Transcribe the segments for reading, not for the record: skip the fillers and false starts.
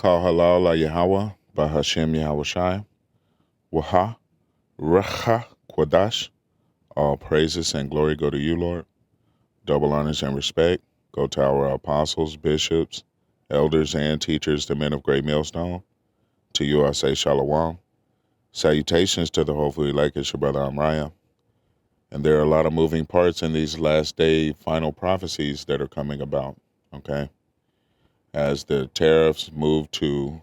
Kal halal la Yahweh, Bahashem Yahweh Shai, Waha, Recha Kwadash. All praises and glory go to you, Lord. Double honors and respect go to our apostles, bishops, elders, and teachers, the men of Great Millstone. To you I say Shalom. Salutations to the hopefully elect. It's your brother Amraya. And there are a lot of moving parts in these last day final prophecies that are coming about, okay? As the tariffs move to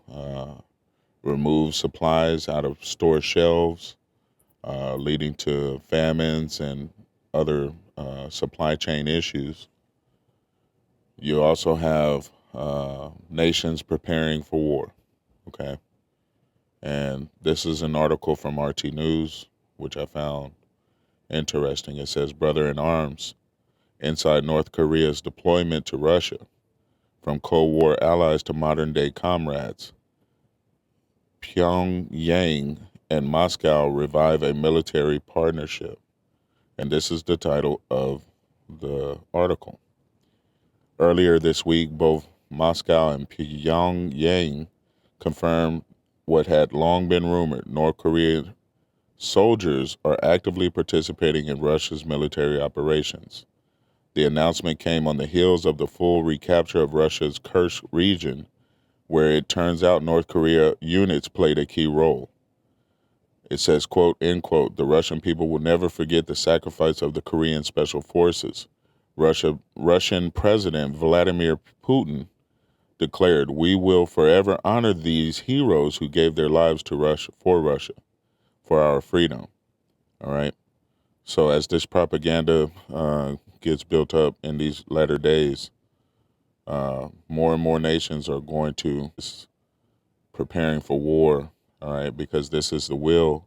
remove supplies out of store shelves, leading to famines and other supply chain issues. You also have nations preparing for war, okay? And this is an article from RT News, which I found interesting. It says, Brother in Arms, inside North Korea's deployment to Russia, from Cold War allies to modern-day comrades. Pyongyang and Moscow revive a military partnership. And this is the title of the article. Earlier this week, both Moscow and Pyongyang confirmed what had long been rumored. North Korean soldiers are actively participating in Russia's military operations. The announcement came on the heels of the full recapture of Russia's Kursk region, where it turns out North Korea units played a key role. It says, quote, end quote, the Russian people will never forget the sacrifice of the Korean Special Forces. Russian President Vladimir Putin declared, we will forever honor these heroes who gave their lives to Russia, for our freedom. All right. So as this propaganda gets built up in these latter days, more and more nations are going to preparing for war. All right, because this is the will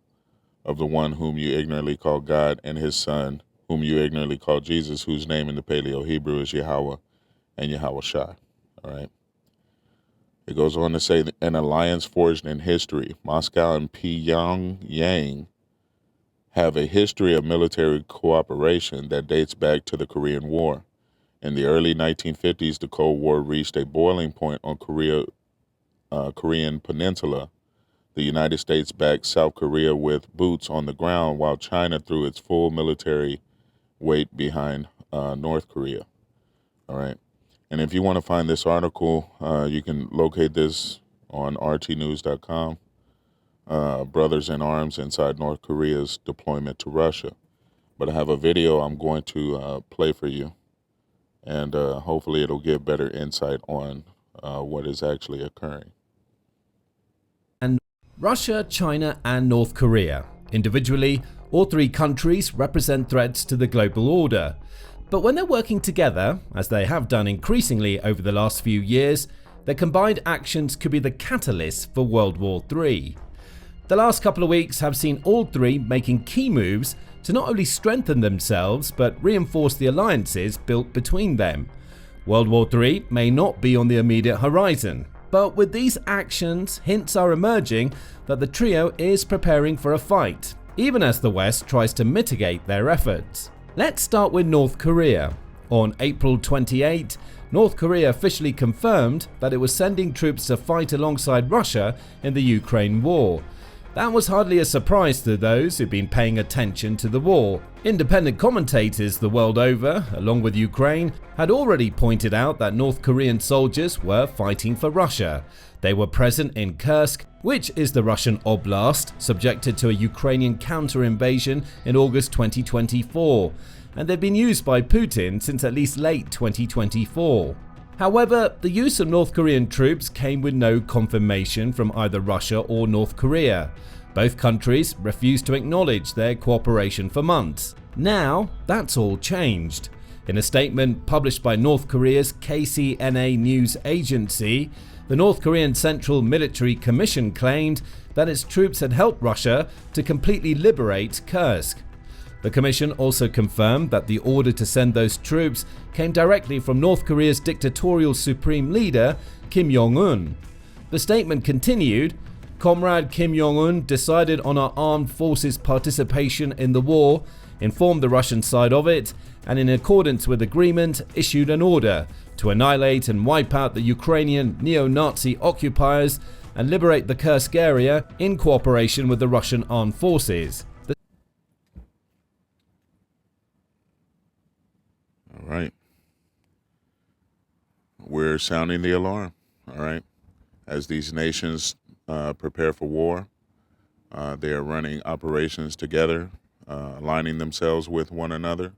of the one whom you ignorantly call God, and his son, whom you ignorantly call Jesus, whose name in the Paleo Hebrew is Yahweh and Yahweh Shai. All right. It goes on to say that an alliance forged in history. Moscow and Pyongyang have a history of military cooperation that dates back to the Korean War. In the early 1950s, the Cold War reached a boiling point on Korean Peninsula. The United States backed South Korea with boots on the ground, while China threw its full military weight behind North Korea. All right. And if you want to find this article, you can locate this on rtnews.com. Brothers in Arms inside North Korea's deployment to Russia. But I have a video I'm going to play for you, and hopefully it'll give better insight on what is actually occurring. And Russia, China, and North Korea. Individually, all three countries represent threats to the global order. But when they're working together, as they have done increasingly over the last few years, their combined actions could be the catalyst for World War III. The last couple of weeks have seen all three making key moves to not only strengthen themselves, but reinforce the alliances built between them. World War III may not be on the immediate horizon, but with these actions, hints are emerging that the trio is preparing for a fight, even as the West tries to mitigate their efforts. Let's start with North Korea. On April 28, North Korea officially confirmed that it was sending troops to fight alongside Russia in the Ukraine war. That was hardly a surprise to those who've been paying attention to the war. Independent commentators the world over, along with Ukraine, had already pointed out that North Korean soldiers were fighting for Russia. They were present in Kursk, which is the Russian oblast subjected to a Ukrainian counter-invasion in August 2024, and they've been used by Putin since at least late 2024. However, the use of North Korean troops came with no confirmation from either Russia or North Korea. Both countries refused to acknowledge their cooperation for months. Now, that's all changed. In a statement published by North Korea's KCNA news agency, the North Korean Central Military Commission claimed that its troops had helped Russia to completely liberate Kursk. The commission also confirmed that the order to send those troops came directly from North Korea's dictatorial supreme leader, Kim Jong-un. The statement continued, Comrade Kim Jong-un decided on our armed forces' participation in the war, informed the Russian side of it, and in accordance with agreement issued an order to annihilate and wipe out the Ukrainian neo-Nazi occupiers and liberate the Kursk area in cooperation with the Russian armed forces. All right. We're sounding the alarm. All right. As these nations prepare for war, they are running operations together, aligning themselves with one another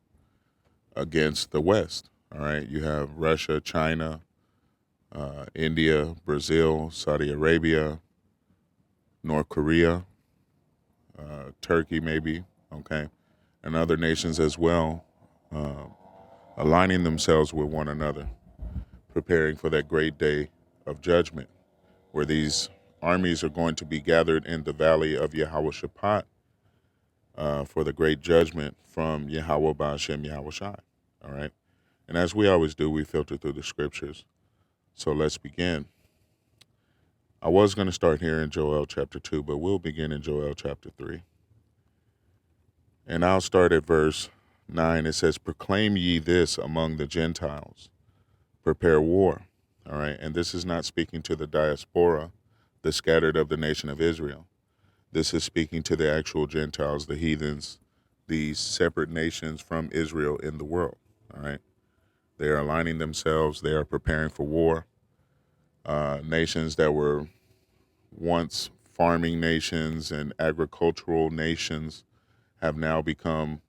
against the West. All right. You have Russia, China, India, Brazil, Saudi Arabia, North Korea, Turkey, maybe. Okay. And other nations as well, aligning themselves with one another, preparing for that great day of judgment, where these armies are going to be gathered in the valley of Yehoshaphat for the great judgment from Yahweh Ba'ashem Yahweh Shai. All right. And as we always do, we filter through the scriptures. So let's begin. I was going to start here in Joel chapter 2, but we'll begin in Joel chapter 3. And I'll start at verse 9. It says, "Proclaim ye this among the Gentiles, prepare war." All right. And this is not speaking to the diaspora, the scattered of the nation of Israel. This is speaking to the actual Gentiles, the heathens, these separate nations from Israel in the world. All right. They are aligning themselves. They are preparing for war. Nations that were once farming nations and agricultural nations have now become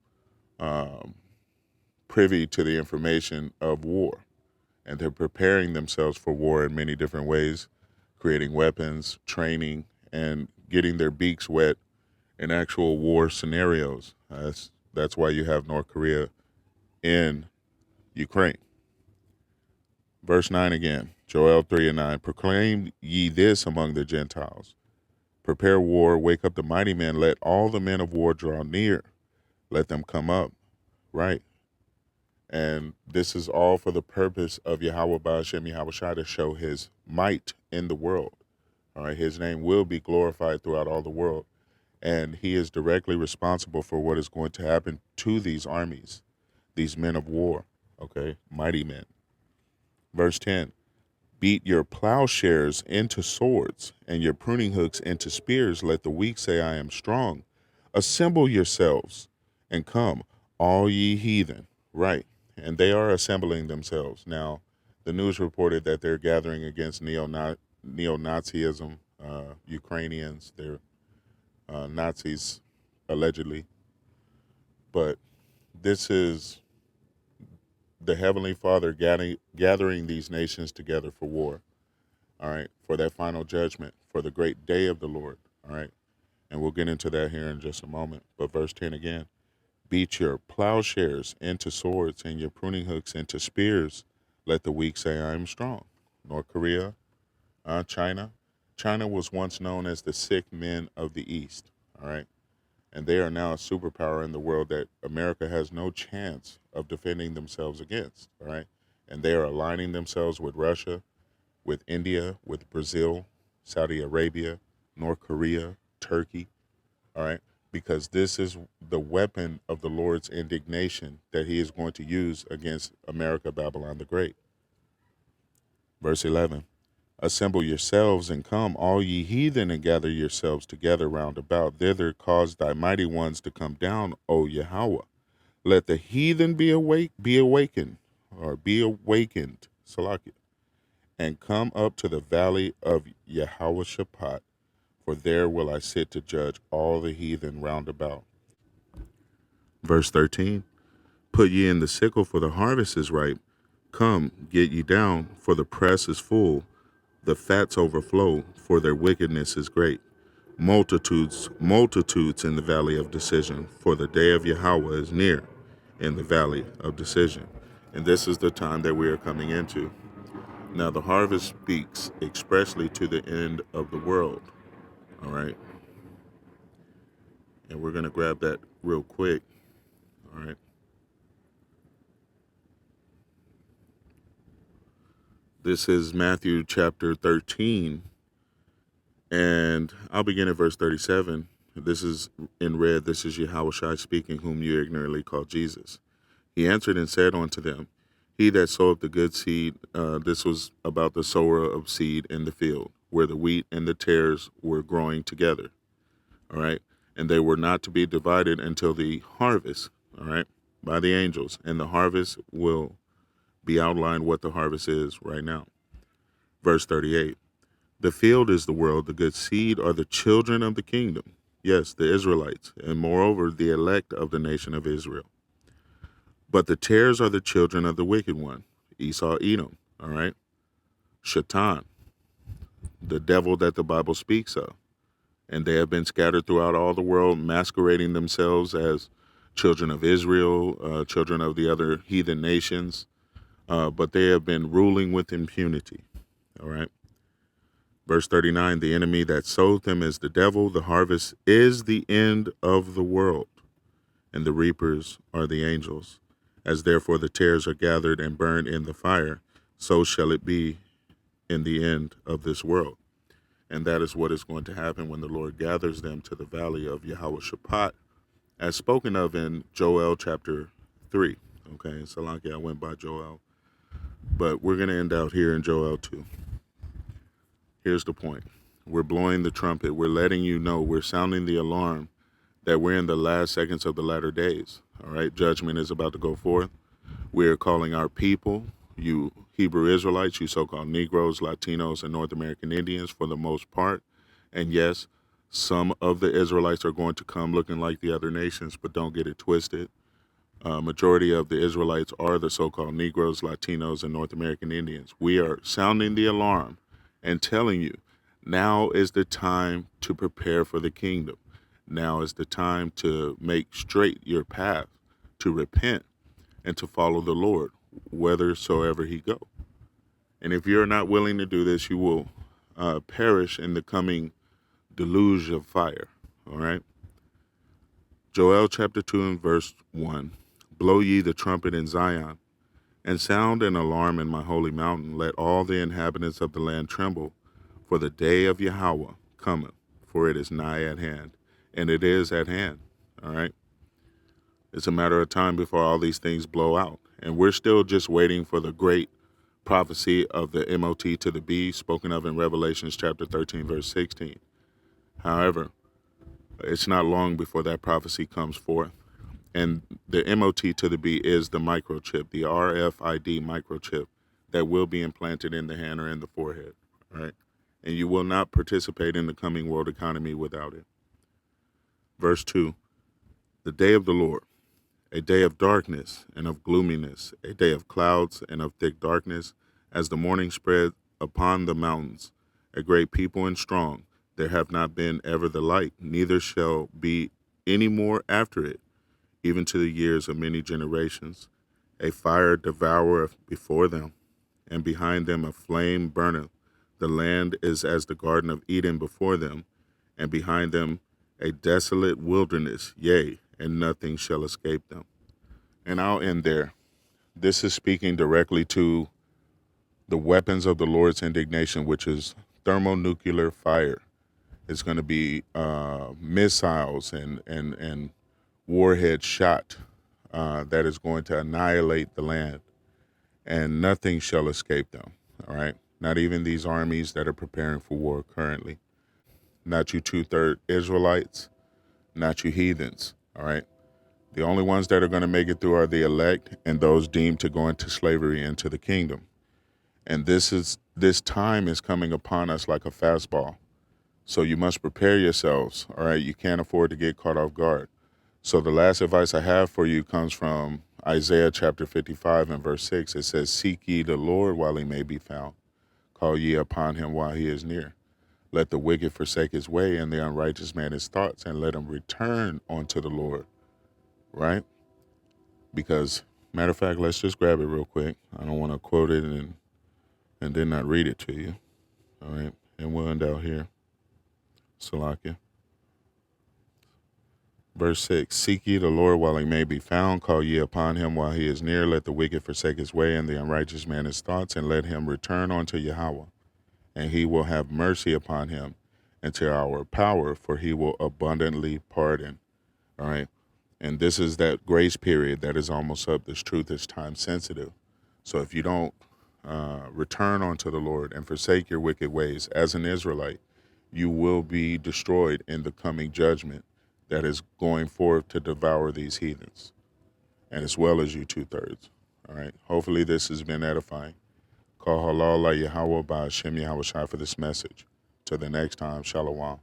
privy to the information of war. And they're preparing themselves for war in many different ways, creating weapons, training, and getting their beaks wet in actual war scenarios. That's why you have North Korea in Ukraine. Verse 9 again, Joel 3 and 9, "Proclaim ye this among the Gentiles. Prepare war, wake up the mighty men, let all the men of war draw near. Let them come up." Right. And this is all for the purpose of Yahweh Ba'ashem Yahweh Shai, to show his might in the world. All right. His name will be glorified throughout all the world. And he is directly responsible for what is going to happen to these armies, these men of war. Okay. Mighty men. Verse 10, "Beat your plowshares into swords and your pruning hooks into spears. Let the weak say, I am strong. Assemble yourselves and come, all ye heathen." Right. And they are assembling themselves. Now, the news reported that they're gathering against neo-Nazism, Ukrainians. They're Nazis, allegedly. But this is the Heavenly Father gathering these nations together for war, all right, for that final judgment, for the great day of the Lord, all right? And we'll get into that here in just a moment. But verse 10 again, "Beat your plowshares into swords and your pruning hooks into spears. Let the weak say, I am strong." North Korea, China. China was once known as the sick men of the East, all right? And they are now a superpower in the world that America has no chance of defending themselves against, all right? And they are aligning themselves with Russia, with India, with Brazil, Saudi Arabia, North Korea, Turkey, all right? Because this is the weapon of the Lord's indignation that he is going to use against America, Babylon the Great. Verse 11, "Assemble yourselves and come, all ye heathen, and gather yourselves together round about. Thither cause thy mighty ones to come down, O Yahweh. Let the heathen be awakened, Salakia, and come up to the valley of Yehoshaphat, for there will I sit to judge all the heathen round about." Verse 13, "Put ye in the sickle, for the harvest is ripe. Come, get ye down, for the press is full. The fats overflow, for their wickedness is great. Multitudes in the valley of decision, for the day of Yahweh is near in the valley of decision." And this is the time that we are coming into. Now, the harvest speaks expressly to the end of the world. All right. And we're going to grab that real quick. All right. This is Matthew chapter 13, And I'll begin at verse 37. This is in red. This is Yahushua speaking, whom you ignorantly call Jesus. He answered and said unto them, He that soweth the good seed, this was about the sower of seed in the field, where the wheat and the tares were growing together. All right. And they were not to be divided until the harvest, all right, by the angels. And the harvest will be outlined what the harvest is right now. Verse 38. The field is the world, the good seed are the children of the kingdom. Yes, the Israelites, and moreover, the elect of the nation of Israel. But the tares are the children of the wicked one, Esau, Edom, all right? Shaitan, the devil that the Bible speaks of. And they have been scattered throughout all the world, masquerading themselves as children of Israel, children of the other heathen nations, but they have been ruling with impunity, all right? Verse 39, the enemy that sowed them is the devil. The harvest is the end of the world, and the reapers are the angels. As therefore the tares are gathered and burned in the fire, so shall it be in the end of this world. And that is what is going to happen when the Lord gathers them to the valley of Yehoshaphat, as spoken of in Joel chapter 3. Okay, Salaki, I went by Joel, but we're going to end out here in Joel 2. Here's the point. We're blowing the trumpet. We're letting you know. We're sounding the alarm that we're in the last seconds of the latter days. All right. Judgment is about to go forth. We're calling our people, you Hebrew Israelites, you so-called Negroes, Latinos, and North American Indians for the most part. And yes, some of the Israelites are going to come looking like the other nations, but don't get it twisted. Majority of the Israelites are the so-called Negroes, Latinos, and North American Indians. We are sounding the alarm and telling you, now is the time to prepare for the kingdom. Now is the time to make straight your path, to repent, and to follow the Lord, whithersoever he go. And if you're not willing to do this, you will perish in the coming deluge of fire. All right? Joel chapter 2 and verse 1. Blow ye the trumpet in Zion, and sound an alarm in my holy mountain. Let all the inhabitants of the land tremble, for the day of Yahweh cometh, for it is nigh at hand. And it is at hand, all right? It's a matter of time before all these things blow out. And we're still just waiting for the great prophecy of the MOT to the B, spoken of in Revelations chapter 13, verse 16. However, it's not long before that prophecy comes forth. And the MOT to the B is the microchip, the RFID microchip that will be implanted in the hand or in the forehead, right? And you will not participate in the coming world economy without it. Verse 2, the day of the Lord, a day of darkness and of gloominess, a day of clouds and of thick darkness, as the morning spread upon the mountains, a great people and strong. There have not been ever the like, neither shall be any more after it, even to the years of many generations. A fire devoureth before them, and behind them a flame burneth. The land is as the Garden of Eden before them, and behind them a desolate wilderness, yea, and nothing shall escape them. And I'll end there. This is speaking directly to the weapons of the Lord's indignation, which is thermonuclear fire. It's going to be missiles and warhead shot that is going to annihilate the land, and nothing shall escape them. All right. Not even these armies that are preparing for war currently. Not you 2/3 Israelites, not you heathens. All right. The only ones that are going to make it through are the elect and those deemed to go into slavery into the kingdom. And this time is coming upon us like a fastball. So you must prepare yourselves. All right. You can't afford to get caught off guard. So the last advice I have for you comes from Isaiah chapter 55 and verse 6. It says, seek ye the Lord while he may be found. Call ye upon him while he is near. Let the wicked forsake his way and the unrighteous man his thoughts, and let him return unto the Lord. Right? Because, matter of fact, let's just grab it real quick. I don't want to quote it and then not read it to you. All right? And we'll end out here. Salakia. Verse 6, seek ye the Lord while he may be found. Call ye upon him while he is near. Let the wicked forsake his way and the unrighteous man his thoughts, and let him return unto Yahweh. And he will have mercy upon him, into our power, for he will abundantly pardon. All right. And this is that grace period that is almost up. This truth is time sensitive. So if you don't return unto the Lord and forsake your wicked ways as an Israelite, you will be destroyed in the coming judgment that is going forth to devour these heathens, and as well as you 2/3. All right. Hopefully this has been edifying. Call halal Yahweh by Hashem Yahweh Shai for this message. Till the next time, Shalom.